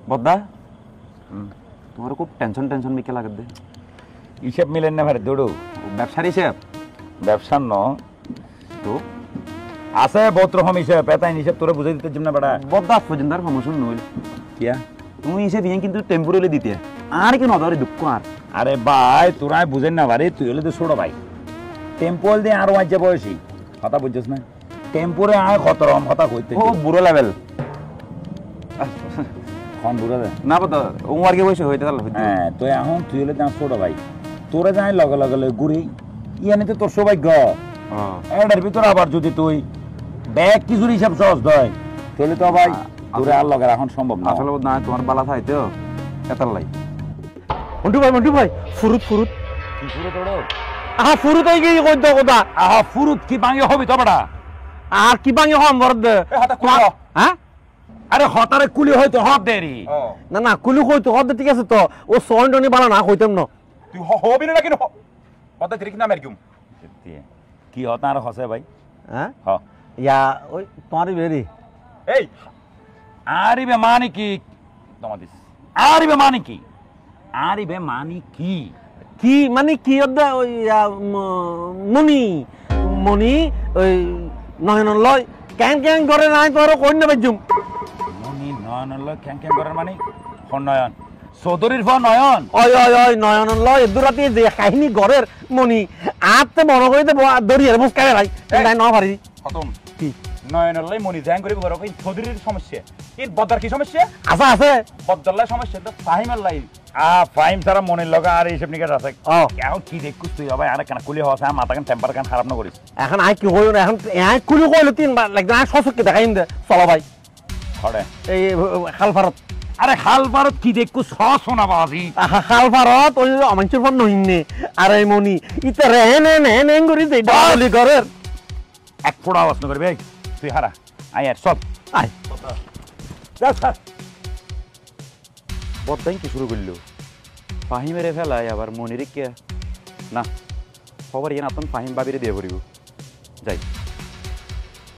বদ্দা তোমার খুব টেনশন মিকে লাগে দে হিসেব মিলেন না ভাই দৌড়ো ব্যবসার হিসেব ব্যবসার ন তো আছে বহুত রকম হিসেব এটাই হিসেব তোরে বুঝাই দিতে জন্য বেটা বদ্দা পর্যন্ত প্রমোশন নইল কিয়া তুমি হিসেব ইয়ে কিন্তু টেম্পোরারি দিতে আর কি নদরে দুঃখ আর আরে ভাই তোরা বুঝেন না ভাই তুই হলে তো ছোট ভাই টেম্পোল দিয়ে আর ওয়াইজে বয়সী কথা বুঝছিস না টেম্পোরে আয় খতরম কথা কইতে ও বুড়ো লেভেল খন বুড়া দে না বদ্দা উমার কে বসে হইতে তাহলে হ্যাঁ তুই এখন তুই হলে যা ছোট ভাই তোরে যাই লগে লগে ঘুরি ইয়ানি তো তোর সৌভাগ্য এটার ভিতরে আবার যদি তুই ব্যাগ কিছুর হিসাব সহজ দেয় তাহলে তো ভাই তোরে আর লগে এখন সম্ভব না আসলে না তোমার বালা থাইতো এতার লাই মন্টু ভাই ফুরুত কি ফুরুত ওড়ো আহা ফুরুত হয়ে গিয়ে কই দাও কথা আহা ফুরুত কি ভাঙে হবে তো বেটা আর কি বাঙে হম বরদ হ্যাঁ আরে হতারে কুলি হয়তো হত দেরি না কুলু কইতো হদ ঠিক আছে তো ও সন্ডনি বালা না কইতাম না তুই হবি না কেন হতা ঠিক না মেরকুম কি হতা আর হসে ভাই হ্যাঁ হ ইয়া ওই তোমারই বেরি এই আরিবে মানে কি তোমাদিস আরিবে মানে কি আরিবে মানে কি কি মানে কি ওদা ওই মনি ওই নয়ন লয় ক্যাং করে নাই তো আর কই না বাজুম মনি নয়ন লয় ক্যাং করার মানে নয়ন চৌধুরীর ফোন নয়ন ওই নয়ন লয় দুরাতে যে কাহিনী ঘরের মনি আতে মনে কই দে দরিয়ার মুস্কারে ভাই তাই না পারি খতম কি নয়ন লয় মনি জ্যাং করিব ঘর কই চৌধুরীর সমস্যা এর বদার কি সমস্যা আছে বদলার সমস্যা তো ফাহিমের লাই ফাহিম সারা মনের লগা আর এইসব নিকে আছে এখন কি দেখুস তুই ভাই আর কেন কুলি হওয়া মাথা কেন টেম্পার কেন খারাপ না করিস এখন আই কি হইল না এখন কুলি কইলো তিনবার লাগবে আই সসকে দেখাইম দে চলো ভাই হড়ে এই খালফারত আরে খালফারত কি দেখুস শোনা বাজি খালফারত ওই অমাঞ্চের ফোন নহিনে আর এই মনি ইতে রেন করি দে ডালি ঘরের এক ফোড়া আওয়াজ না করবি তুই হারা আয় আর সব আয় বদ্দাই কি শুরু করলো ফাহিমেরে ফেলায় আবার মনিরে কে না খবর ইয়ে না ফাহিম বাবিরে দিয়ে পড়িব যাই